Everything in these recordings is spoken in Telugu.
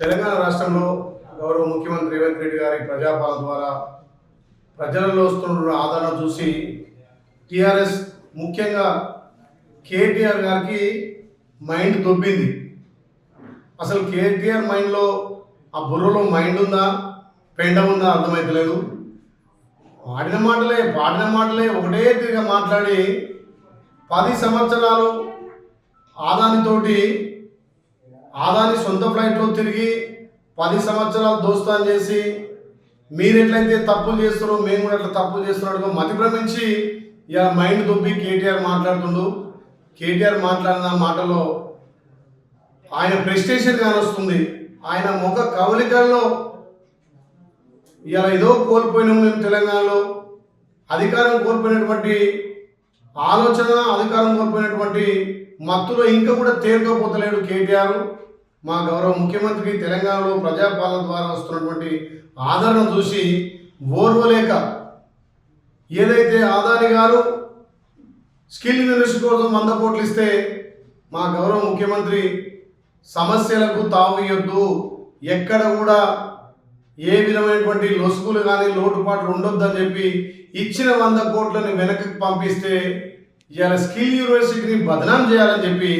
తెలంగాణ రాష్ట్రంలో గౌరవ ముఖ్యమంత్రి రేవంత్ రెడ్డి గారి ప్రజాపాలన ద్వారా ప్రజలలో వస్తున్న ఆదరణ చూసి టీఆర్ఎస్ ముఖ్యంగా కేటీఆర్ గారికి మైండ్ దొబ్బింది. అసలు కేటీఆర్ మైండ్లో ఆ బుర్రలో మైండ్ ఉందా పెండ ఉందా అర్థమైతలేదు. పాడిన మాటలే ఒకటే తిరిగా మాట్లాడి 10 సంవత్సరాలు ఆదాని సొంత ఫ్లైట్లో తిరిగి 10 సంవత్సరాలు దోస్తాన్ చేసి మీరు ఎట్లయితే తప్పులు చేస్తున్నారో మేము కూడా అట్లా తప్పులు చేస్తున్నాడు మతి భ్రమించి ఇలా మైండ్ దొబ్బి కేటీఆర్ మాట్లాడుతుండు. కేటీఆర్ మాట్లాడిన మాటలో ఆయన ప్రెస్టేషన్ కానొస్తుంది. ఆయన ముఖ కవలికల్లో ఇలా ఏదో కోల్పోయినాం మేము తెలంగాణలో, అధికారం కోల్పోయినటువంటి ఆలోచన, అధికారం కోల్పోయినటువంటి మత్తులో ఇంకా కూడా తేరుకోపోతలేడు కేటీఆర్. మా గౌరవ ముఖ్యమంత్రికి తెలంగాణలో ప్రజాపాలన ద్వారా వస్తున్నటువంటి ఆదరణ చూసి ఓర్వలేక ఏదైతే ఆదాని గారు స్కిల్ యూనివర్సిటీ కోసం 100 కోట్లు ఇస్తే మా గౌరవ ముఖ్యమంత్రి సమస్యలకు తావు ఇవ్వద్దు, ఎక్కడ కూడా ఏ విధమైనటువంటి లొసుగులు కానీ లోటుపాట్లు ఉండొద్దని చెప్పి ఇచ్చిన 100 కోట్లని వెనక్కి పంపిస్తే ఇవాళ స్కిల్ యూనివర్సిటీని బదనాం చేయాలని చెప్పి,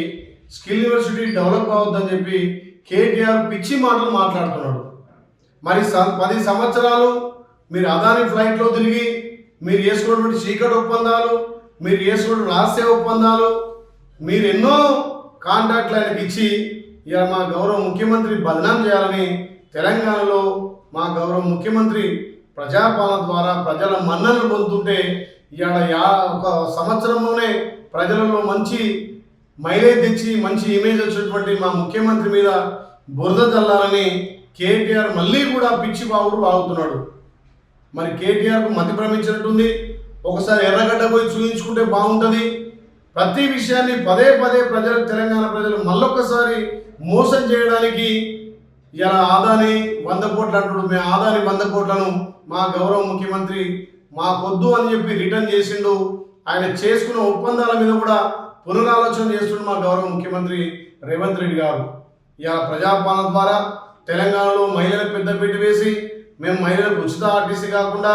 స్కిల్ యూనివర్సిటీ డెవలప్ అవ్వద్దని చెప్పి కేటీఆర్ పిచ్చి మాటలు మాట్లాడుతున్నాడు. మరి 10 సంవత్సరాలు మీరు అదాని ఫ్లైట్లో తిరిగి మీరు చేసుకున్నటువంటి చీకటి ఒప్పందాలు, మీరు చేసుకున్న రహస్య ఒప్పందాలు, మీరు ఎన్నో కాంట్రాక్ట్లు ఆయనకి ఇచ్చి ఇలా మా గౌరవ ముఖ్యమంత్రి బదనాం చేయాలని తెలంగాణలో మా గౌరవ ముఖ్యమంత్రి ప్రజాపాలన ద్వారా ప్రజల మన్ననలు పొందుతుంటే ఇవాళ ఒక సంవత్సరంలోనే ప్రజలలో మంచి మైలేజ్ తెచ్చి మంచి ఇమేజ్ వచ్చినటువంటి మా ముఖ్యమంత్రి మీద బురద చల్లాలని కేటీఆర్ మళ్ళీ కూడా పిచ్చి బావుడు వాగుతున్నాడు. మరి కేటీఆర్కు మతి భ్రమించినట్టుంది. ఒకసారి ఎర్రగడ్డ పోయి చూపించుకుంటే బాగుంటుంది. ప్రతి విషయాన్ని పదే ప్రజలు, తెలంగాణ ప్రజలు మళ్ళొక్కసారి మోసం చేయడానికి ఇలా ఆదాని 100 కోట్లు అంటుడు. మేము ఆదాని 100 కోట్లను మా గౌరవ ముఖ్యమంత్రి మాకొద్దు అని చెప్పి రిటర్న్ చేసిండు. ఆయన చేసుకున్న ఒప్పందాల మీద కూడా పునరాలోచన చేస్తుండు మా గౌరవ ముఖ్యమంత్రి రేవంత్ రెడ్డి గారు. ఇలా ప్రజాపాలన ద్వారా తెలంగాణలో మహిళలకు పెద్దపీట వేసి మేము మహిళలకు ఉచిత ఆర్టీసీ కాకుండా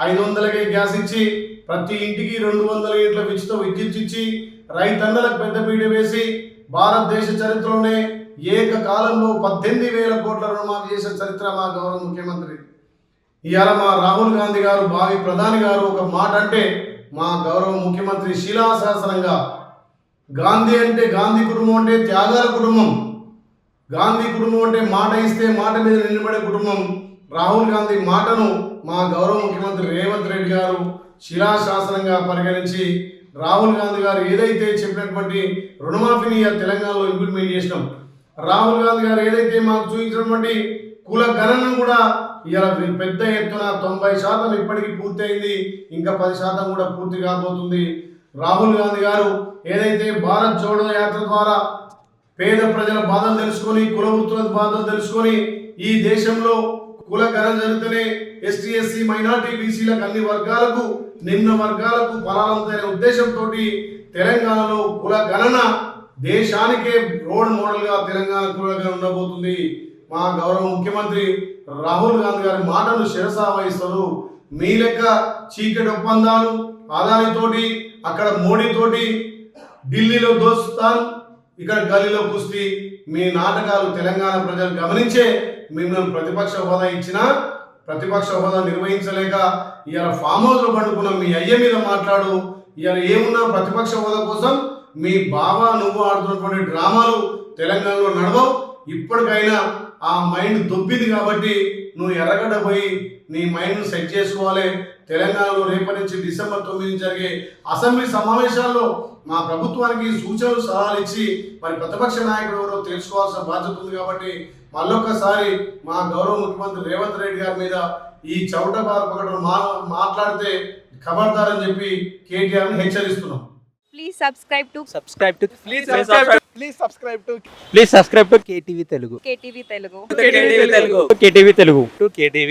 500కే గ్యాస్ ఇచ్చి ప్రతి ఇంటికి 200 యూనిట్ల ఉచిత విద్యుత్ ఇచ్చి రైతన్నలకు పెద్దపీట వేసి భారతదేశ చరిత్రలోనే ఏకకాలంలో 18,000 కోట్ల రుణమాఫీ చేసిన చరిత్ర మా గౌరవ ముఖ్యమంత్రి. ఇవాళ మా రాహుల్ గాంధీ గారు భావి ప్రధాని గారు ఒక మాట అంటే మా గౌరవ ముఖ్యమంత్రి శిలాశాసనంగా గాంధీ అంటే గాంధీ కుటుంబం అంటే త్యాగాల కుటుంబం, గాంధీ కుటుంబం అంటే మాట ఇస్తే మాట మీద నిలబడే కుటుంబం. రాహుల్ గాంధీ మాటను మా గౌరవ ముఖ్యమంత్రి రేవంత్ రెడ్డి గారు శిలాశాసనంగా పరిగణించి రాహుల్ గాంధీ గారు ఏదైతే చెప్పినటువంటి రుణమాఫీని తెలంగాణలో ఇంప్లిమెంట్ చేసినాం. రాహుల్ గాంధీ గారు ఏదైతే మాకు చూపించినటువంటి కుల గణనను కూడా ఇలా పెద్ద ఎత్తున 90% ఇప్పటికీ పూర్తయింది. ఇంకా 10% కూడా పూర్తి కాబోతుంది. రాహుల్ గాంధీ గారు ఏదైతే భారత్ జోడో యాత్ర ద్వారా పేద ప్రజల బాధలు తెలుసుకొని, కుల వృత్తుల బాధలు తెలుసుకొని ఈ దేశంలో కుల గణన జరిగితేనే ఎస్టీ ఎస్సీ మైనార్టీ బీసీలకు అన్ని వర్గాలకు నిమ్న వర్గాలకు ఫలాలంతైన ఉద్దేశంతో తెలంగాణలో కుల గణన దేశానికే రోడ్ మోడల్గా తెలంగాణ కుల గణన ఉండబోతుంది. మా గౌరవ ముఖ్యమంత్రి రాహుల్ గాంధీ గారి మాటను శిరసా వహిస్తారు. మీ లెక్క చీకటి ఒప్పందాలు ఆదానితోటి, అక్కడ మోడీతోటి ఢిల్లీలో దోస్తాన్, ఇక్కడ గల్లీలో కుస్తీ, మీ నాటకాలు తెలంగాణ ప్రజలు గమనించే మిమ్మల్ని ప్రతిపక్ష హోదా ఇచ్చినా ప్రతిపక్ష హోదా నిర్వహించలేక ఇవాళ ఫామ్ హౌస్లో పండుకున్న మీ అయ్య మీద మాట్లాడు. ఇవాళ ఏమున్నా ప్రతిపక్ష హోదా కోసం మీ బాబా నువ్వు ఆడుతున్నటువంటి డ్రామాలు తెలంగాణలో నడవవు. ఇప్పటికైనా ఆ మైండ్ దొబ్బింది కాబట్టి నువ్వు ఎర్రగడ్డ పోయి నీ మైండ్ను సెట్ చేసుకోవాలి. తెలంగాణలో రేపటి నుంచి డిసెంబర్ 9 జరిగే అసెంబ్లీ సమావేశాల్లో మా ప్రభుత్వానికి సూచనలు సలహాలు ఇచ్చి మరి ప్రతిపక్ష నాయకుడు ఎవరో తెలుసుకోవాల్సిన బాధ్యత ఉంది. కాబట్టి మళ్ళొక్కసారి మా గౌరవ ముఖ్యమంత్రి రేవంత్ రెడ్డి గారి మీద ఈ చౌటబారు పకటం మాట్లాడితే ఖబర్దారని చెప్పి కేటీఆర్ని హెచ్చరిస్తున్నాం. Please subscribe to KTV Telugu. KTV Telugu. KTV Telugu. KTV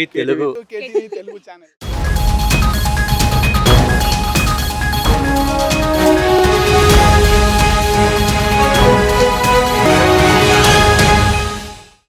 Telugu channel.